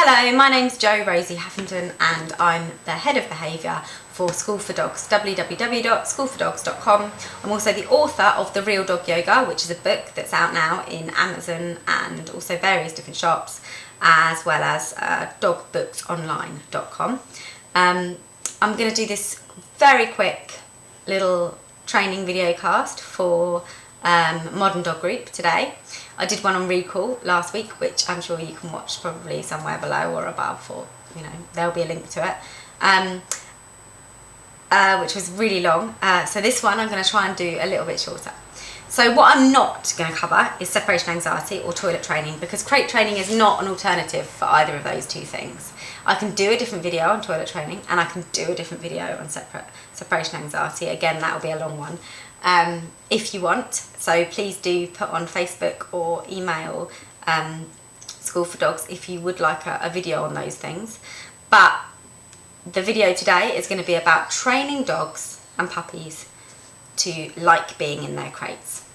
Hello, my name's Jo-Rosie Huffington and I'm the Head of Behaviour for School for Dogs, www.schoolfordogs.com. I'm also the author of The Real Dog Yoga, which is a book that's out now in Amazon and also various different shops, as well as dogbooksonline.com. I'm going to do this very quick little training video cast for Modern Dog Group today. I did one on recall last week, which I'm sure you can watch probably somewhere below or above, or there'll be a link to it, which was really long. So this one I'm going to try and do a little bit shorter. So what I'm not going to cover is separation anxiety or toilet training, because crate training is not an alternative for either of those two things. I can do a different video on toilet training and I can do a different video on separation anxiety. Again, that will be a long one. If you want, so please do put on Facebook or email School for Dogs if you would like a video on those things. But the video today is going to be about training dogs and puppies to like being in their crates.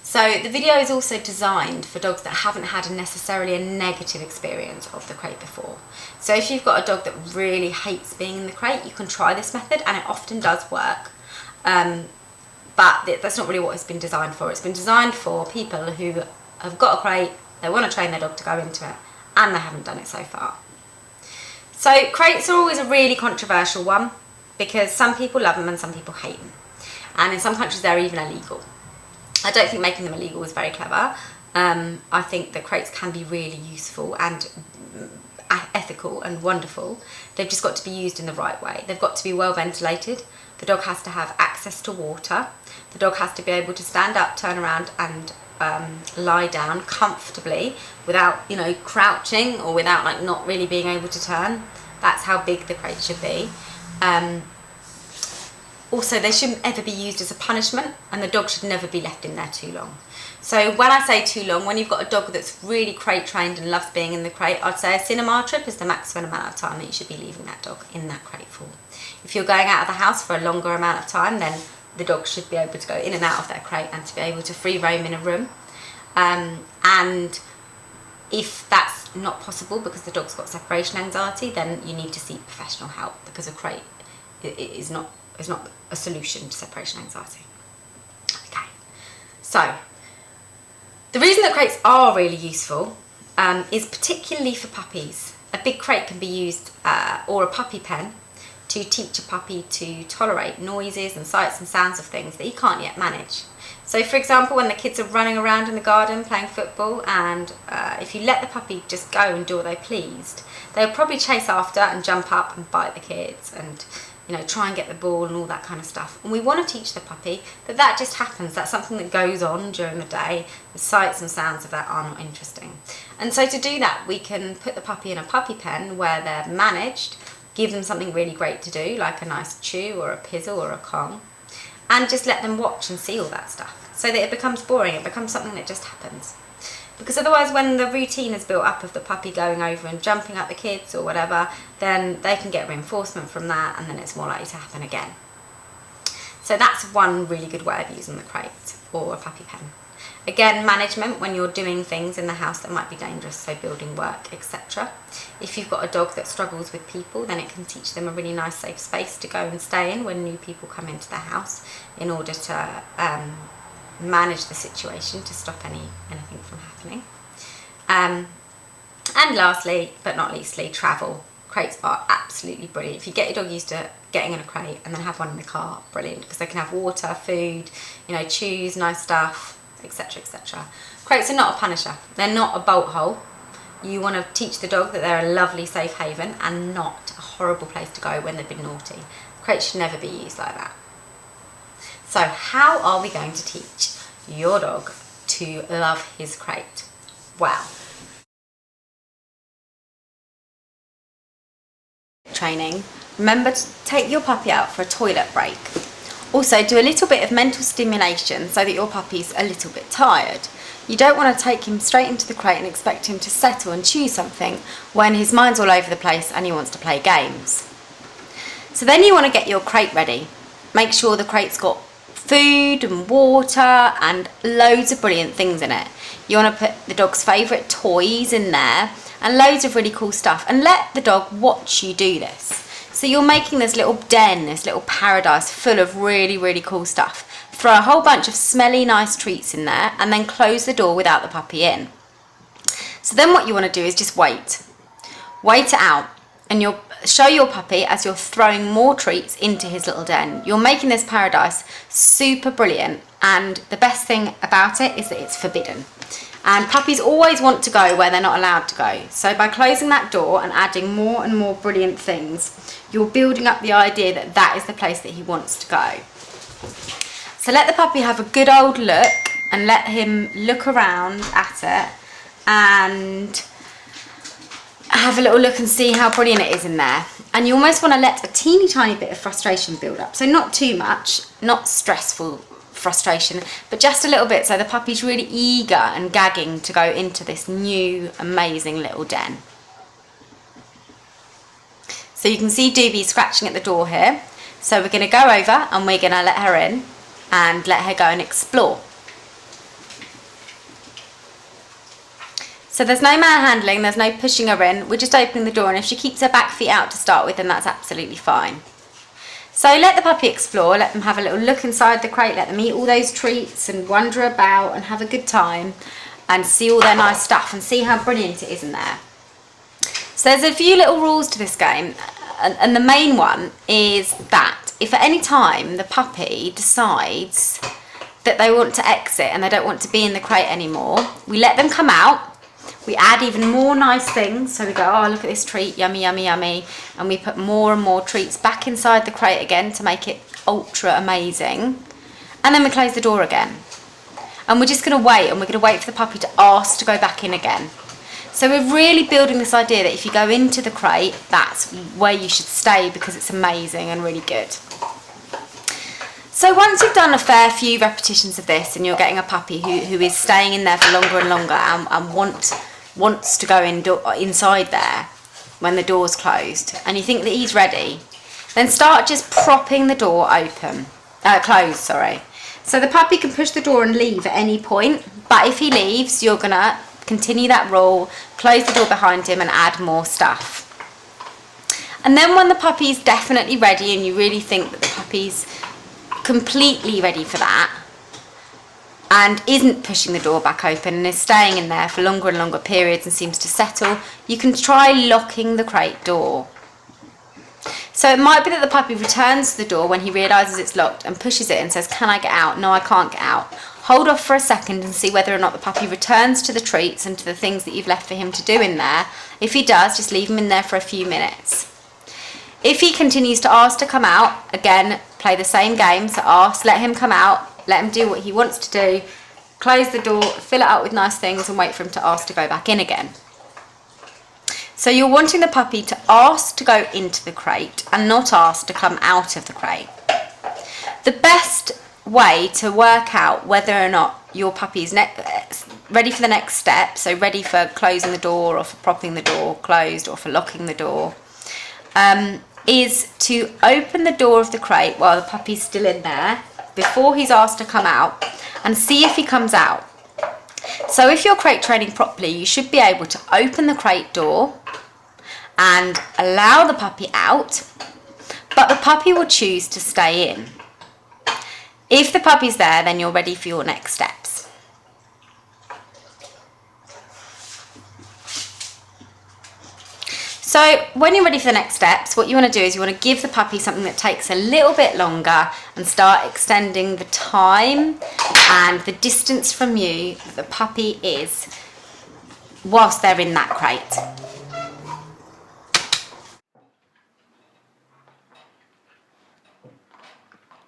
So the video is also designed for dogs that haven't had necessarily a negative experience of the crate before. So if you've got a dog that really hates being in the crate, you can try this method and it often does work. But that's not really what it's been designed for. It's been designed for people who have got a crate, they want to train their dog to go into it, and they haven't done it so far. So crates are always a really controversial one, because some people love them and some people hate them. And in some countries they're even illegal. I don't think making them illegal is very clever. I think that crates can be really useful and ethical and wonderful. They've just got to be used in the right way. They've got to be well ventilated. The dog has to have access to water. The dog has to be able to stand up, turn around and lie down comfortably without, crouching or without not really being able to turn. That's how big the crate should be. Also, they shouldn't ever be used as a punishment, and the dog should never be left in there too long. So when I say too long, when you've got a dog that's really crate trained and loves being in the crate, I'd say a cinema trip is the maximum amount of time that you should be leaving that dog in that crate for. If you're going out of the house for a longer amount of time, then the dog should be able to go in and out of their crate and to be able to free roam in a room. And if that's not possible because the dog's got separation anxiety, then you need to seek professional help, because a crate is not a solution to separation anxiety. Okay, so the reason that crates are really useful is particularly for puppies. A big crate can be used, or a puppy pen, to teach a puppy to tolerate noises and sights and sounds of things that he can't yet manage. So for example, when the kids are running around in the garden playing football, and if you let the puppy just go and do what they pleased, they'll probably chase after and jump up and bite the kids and try and get the ball and all that kind of stuff. And we want to teach the puppy that just happens. That's something that goes on during the day. The sights and sounds of that are not interesting. And so to do that, we can put the puppy in a puppy pen where they're managed, give them something really great to do, like a nice chew or a pizzle or a Kong, and just let them watch and see all that stuff, so that it becomes boring, it becomes something that just happens. Because otherwise, when the routine is built up of the puppy going over and jumping at the kids or whatever, then they can get reinforcement from that, and then it's more likely to happen again. So that's one really good way of using the crate or a puppy pen. Again, management when you're doing things in the house that might be dangerous, so building work, etc. If you've got a dog that struggles with people, then it can teach them a really nice safe space to go and stay in when new people come into the house, in order to manage the situation, to stop anything from happening. And lastly, but not leastly, travel. Crates are absolutely brilliant. If you get your dog used to getting in a crate and then have one in the car, brilliant, because they can have water, food, chews, nice stuff, etc, etc. Crates are not a punisher. They're not a bolt hole. You want to teach the dog that they're a lovely safe haven and not a horrible place to go when they've been naughty. Crates should never be used like that. So how are we going to teach your dog to love his crate? Well, training, remember to take your puppy out for a toilet break. Also, do a little bit of mental stimulation so that your puppy's a little bit tired. You don't want to take him straight into the crate and expect him to settle and chew something when his mind's all over the place and he wants to play games. So then you want to get your crate ready. Make sure the crate's got food and water and loads of brilliant things in it. You want to put the dog's favourite toys in there and loads of really cool stuff, and let the dog watch you do this. So you're making this little den, this little paradise full of really, really cool stuff. Throw a whole bunch of smelly, nice treats in there, and then close the door without the puppy in. So then what you want to do is just wait it out, and you'll show your puppy as you're throwing more treats into his little den. You're making this paradise super brilliant, and the best thing about it is that it's forbidden. And puppies always want to go where they're not allowed to go. So by closing that door and adding more and more brilliant things, you're building up the idea that that is the place that he wants to go. So let the puppy have a good old look, and let him look around at it and have a little look and see how brilliant it is in there. And you almost want to let a teeny tiny bit of frustration build up. So not too much, not stressful frustration, but just a little bit, so the puppy's really eager and gagging to go into this new amazing little den. So you can see Doobie scratching at the door here. So we're going to go over and we're going to let her in and let her go and explore. So there's no manhandling, there's no pushing her in, we're just opening the door, and if she keeps her back feet out to start with, then that's absolutely fine. So let the puppy explore, let them have a little look inside the crate, let them eat all those treats and wander about and have a good time and see all their nice stuff and see how brilliant it is in there. So there's a few little rules to this game, and the main one is that if at any time the puppy decides that they want to exit and they don't want to be in the crate anymore, we let them come out. We add even more nice things, so we go, oh, look at this treat, yummy, yummy, yummy, and we put more and more treats back inside the crate again to make it ultra amazing, and then we close the door again. And we're just going to wait, and we're going to wait for the puppy to ask to go back in again. So we're really building this idea that if you go into the crate, that's where you should stay because it's amazing and really good. So once you've done a fair few repetitions of this and you're getting a puppy who is staying in there for longer and longer and wants to go inside there when the door's closed, and you think that he's ready, then start just propping the door closed. So the puppy can push the door and leave at any point, but if he leaves, you're gonna continue that rule, close the door behind him and add more stuff. And then when the puppy's definitely ready and you really think that the puppy's completely ready for that and isn't pushing the door back open and is staying in there for longer and longer periods and seems to settle, you can try locking the crate door. So it might be that the puppy returns to the door when he realises it's locked and pushes it and says, can I get out? No, I can't get out. Hold off for a second and see whether or not the puppy returns to the treats and to the things that you've left for him to do in there. If he does, just leave him in there for a few minutes. If he continues to ask to come out, again, play the same game. So ask, let him come out, let him do what he wants to do, close the door, fill it up with nice things and wait for him to ask to go back in again. So you're wanting the puppy to ask to go into the crate and not ask to come out of the crate. The best way to work out whether or not your puppy's ready for the next step, so ready for closing the door or for propping the door closed or for locking the door, is to open the door of the crate while the puppy's still in there before he's asked to come out and see if he comes out. So if you're crate training properly, you should be able to open the crate door and allow the puppy out, but the puppy will choose to stay in. If the puppy's there, then you're ready for your next steps. So when you're ready for the next steps, what you want to do is you want to give the puppy something that takes a little bit longer and start extending the time and the distance from you that the puppy is whilst they're in that crate.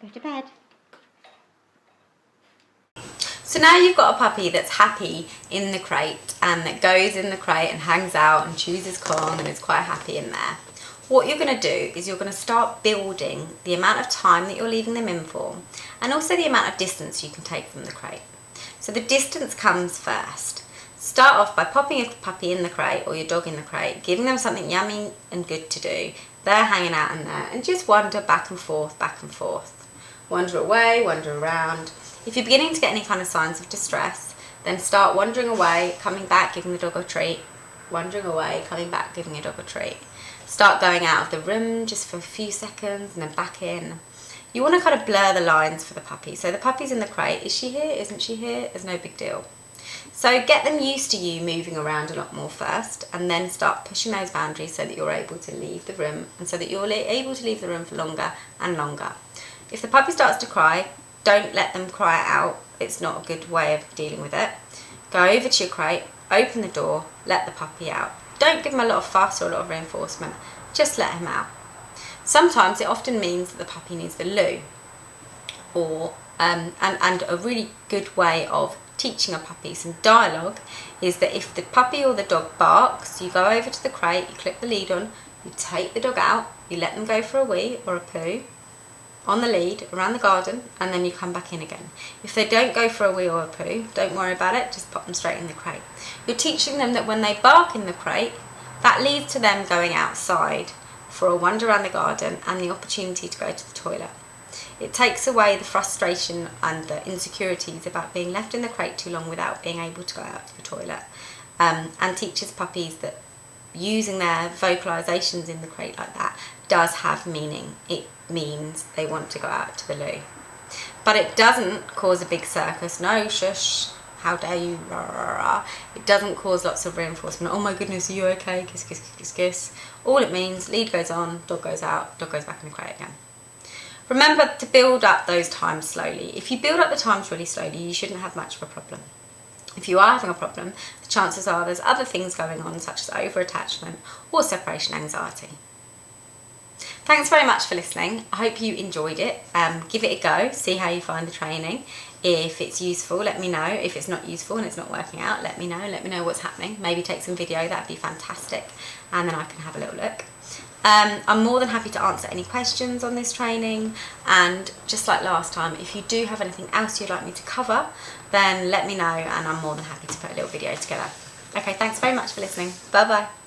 Go to bed. So now you've got a puppy that's happy in the crate and that goes in the crate and hangs out and chews his Kong and is quite happy in there. What you're going to do is you're going to start building the amount of time that you're leaving them in for and also the amount of distance you can take from the crate. So the distance comes first. Start off by popping a puppy in the crate or your dog in the crate, giving them something yummy and good to do. They're hanging out in there and just wander back and forth, back and forth. Wander away, wander around. If you're beginning to get any kind of signs of distress, then start wandering away, coming back, giving the dog a treat, wandering away, coming back, giving your dog a treat. Start going out of the room just for a few seconds and then back in. You want to kind of blur the lines for the puppy. So the puppy's in the crate. Is she here? Isn't she here? It's no big deal. So get them used to you moving around a lot more first, and then start pushing those boundaries so that you're able to leave the room, and so that you're able to leave the room for longer and longer. If the puppy starts to cry, don't let them cry out. It's not a good way of dealing with it. Go over to your crate, open the door, let the puppy out. Don't give him a lot of fuss or a lot of reinforcement. Just let him out. Sometimes it often means that the puppy needs the loo, or and a really good way of teaching a puppy some dialogue is that if the puppy or the dog barks, you go over to the crate, you clip the lead on, you take the dog out, you let them go for a wee or a poo on the lead around the garden, and then you come back in again. If they don't go for a wee or a poo, don't worry about it, just pop them straight in the crate. You're teaching them that when they bark in the crate, that leads to them going outside for a wander around the garden and the opportunity to go to the toilet. It takes away the frustration and the insecurities about being left in the crate too long without being able to go out to the toilet, and teaches puppies that using their vocalizations in the crate like that does have meaning. It means they want to go out to the loo. But it doesn't cause a big circus. No, shush, how dare you, rah, rah, rah. It doesn't cause lots of reinforcement. Oh my goodness, are you okay? Kiss, kiss, kiss, kiss. All it means, lead goes on, dog goes out, dog goes back in the crate again. Remember to build up those times slowly. If you build up the times really slowly, you shouldn't have much of a problem. If you are having a problem, the chances are there's other things going on, such as over-attachment or separation anxiety. Thanks very much for listening. I hope you enjoyed it. Give it a go, see how you find the training. If it's useful, let me know. If it's not useful and it's not working out, let me know. Let me know what's happening. Maybe take some video, that'd be fantastic. And then I can have a little look. I'm more than happy to answer any questions on this training, and just like last time, if you do have anything else you'd like me to cover, then let me know and I'm more than happy to put a little video together. Okay, thanks very much for listening. Bye bye.